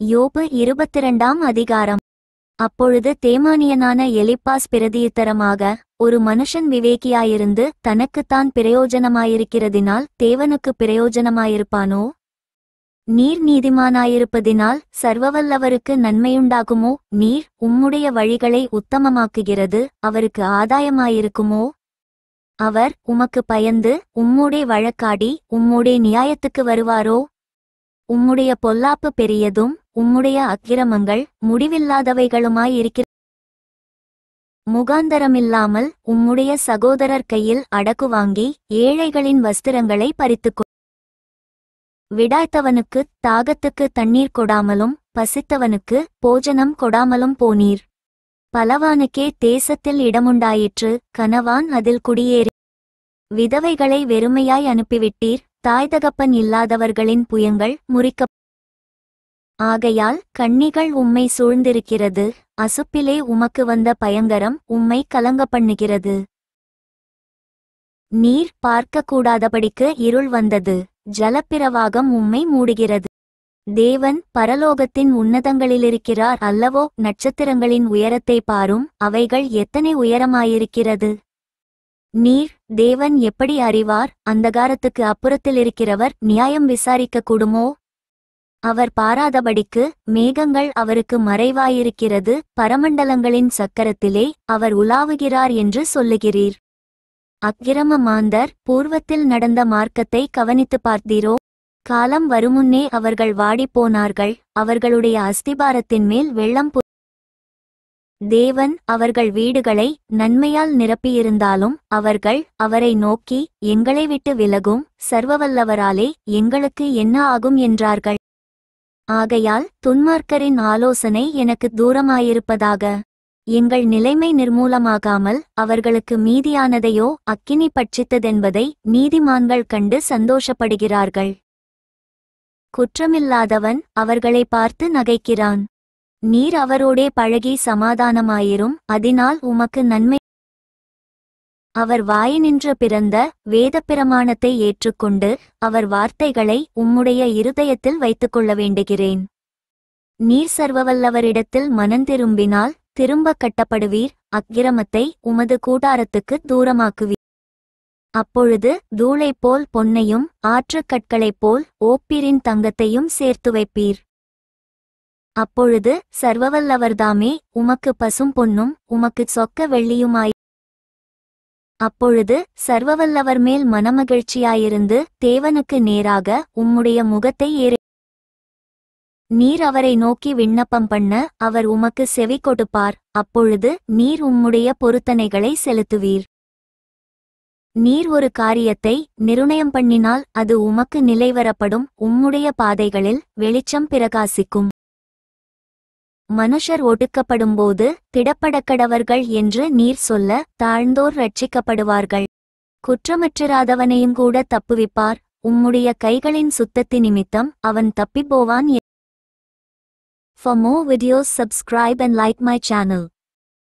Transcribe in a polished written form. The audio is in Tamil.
யோபு 22ஆம் அதிகாரம். அப்பொழுது தேமானியனான எலிப்பாஸ் பிரதியுத்தரமாக, ஒரு மனுஷன் விவேகியாயிருந்து தனக்குத்தான் பிரயோஜனமாயிருக்கிறதினால் தேவனுக்குப் பிரயோஜனமாயிருப்பானோ? நீர் நீதிமானாயிருப்பதினால் சர்வவல்லவருக்கு நன்மையுண்டாகுமோ? நீர் உம்முடைய வழிகளை உத்தமமாக்குகிறது அவருக்கு ஆதாயமாயிருக்குமோ? அவர் உமக்கு பயந்து உம்மோடே வழக்காடி உம்மோடே நியாயத்துக்கு வருவாரோ? உம்முடைய பொல்லாப்பு பெரியதும் உம்முடைய அக்கிரமங்கள் முடிவில்லாதவைகளுமாயிருக்கிற முகாந்தரமில்லாமல் உம்முடைய சகோதரர் கையில் அடகு வாங்கி ஏழைகளின் வஸ்திரங்களை பறித்துக்கொள். விடாய்த்தவனுக்குத் தாகத்துக்கு தண்ணீர் கொடாமலும் பசித்தவனுக்கு போஜனம் கொடாமலும் போனீர். பலவானுக்கே தேசத்தில் இடமுண்டாயிற்று, கனவான் அதில் குடியேறி. விதவைகளை வெறுமையாய் அனுப்பிவிட்டீர், தாய்தகப்பன் இல்லாதவர்களின் புயங்கள் முறிக்க. ஆகையால் கண்ணிகள் உம்மை சூழ்ந்திருக்கிறது, அசுப்பிலே உமக்கு வந்த பயங்கரம் உம்மை கலங்கப்பண்ணுகிறது. நீர் பார்க்கக்கூடாதபடிக்கு இருள் வந்தது, ஜலப்பிரவாகம் உம்மை மூடுகிறது. தேவன் பரலோகத்தின் உன்னதங்களிலிருக்கிறார் அல்லவோ? நட்சத்திரங்களின் உயரத்தை பாரும், அவைகள் எத்தனை உயரமாயிருக்கிறது. நீர் தேவன் எப்படி அறிவார்? அந்தகாரத்துக்கு அப்புறத்திலிருக்கிறவர் நியாயம் விசாரிக்க கூடுமோ? அவர் பாராதபடிக்கு மேகங்கள் அவருக்கு மறைவாயிருக்கிறது, பரமண்டலங்களின் சக்கரத்திலே அவர் உலாவுகிறார் என்று சொல்லுகிறீர். அக்கிரம மாந்தர் பூர்வத்தில் நடந்த மார்க்கத்தை கவனித்து பார்த்தீரோ? காலம் வருமுன்னே அவர்கள் வாடிப்போனார்கள், அவர்களுடைய அஸ்திபாரத்தின் மேல் வெள்ளம். தேவன் அவர்கள் வீடுகளை நன்மையால் நிரப்பியிருந்தாலும் அவர்கள் அவரை நோக்கி, எங்களை விட்டு விலகும், சர்வவல்லவராலே எங்களுக்கு என்ன ஆகும் என்றார்கள். ஆகையால் துன்மார்க்கரின் ஆலோசனை எனக்கு தூரமாயிருப்பதாக. எங்கள் நிலைமை நிர்மூலமாகாமல் அவர்களுக்கு மீதியானதையோ அக்கினி பட்சித்ததென்பதை நீதிமான்கள் கண்டு சந்தோஷப்படுகிறார்கள். குற்றமில்லாதவன் அவர்களை பார்த்து நகைக்கிறான். நீர் அவரோடே பழகி சமாதானமாயிரும், அதனால் உமக்கு நன்மை. அவர் வாயினின்று பிறந்த வேதப்பிரமாணத்தை ஏற்றுக்கொண்டு அவர் வார்த்தைகளை உம்முடைய இருதயத்தில் வைத்துக்கொள்ள வேண்டுகிறேன். நீர் சர்வவல்லவரிடத்தில் மனந்திரும்பினால் திரும்ப கட்டப்படுவீர், அக்கிரமத்தை உமது கூடாரத்துக்கு தூரமாக்குவீர். அப்பொழுது தூளைப்போல் பொன்னையும் ஆற்றுக்கற்களைப் போல் ஓப்பீரின் தங்கத்தையும் சேர்த்து வைப்பீர். அப்பொழுது சர்வவல்லவர்தாமே உமக்கு பசும் பொன்னும் உமக்குச் சொக்க வெள்ளியுமாய். அப்பொழுது சர்வவல்லவர் மேல் மனமகிழ்ச்சியாயிருந்து தேவனுக்கு நேராக உம்முடைய முகத்தை ஏறி. நீர் அவரை நோக்கி விண்ணப்பம் பண்ண அவர் உமக்கு செவி கொடுப்பார், அப்பொழுது நீர் உம்முடைய பொருத்தனைகளை செலுத்துவீர். நீர் ஒரு காரியத்தை நிர்ணயம் பண்ணினால் அது உமக்கு நிலைவரப்படும், உம்முடைய பாதைகளில் வெளிச்சம் பிரகாசிக்கும். மனுஷர் ஒடுக்கப்படும்போது திடப்படக்கடவர்கள் என்று நீர் சொல்ல தாழ்ந்தோர் ரட்சிக்கப்படுவார்கள். குற்றமற்றிராதவனையும் கூட தப்புவிப்பார், உம்முடைய கைகளின் சுத்தத்தி நிமித்தம் அவன் தப்பிப்போவான். For more videos subscribe and like my channel.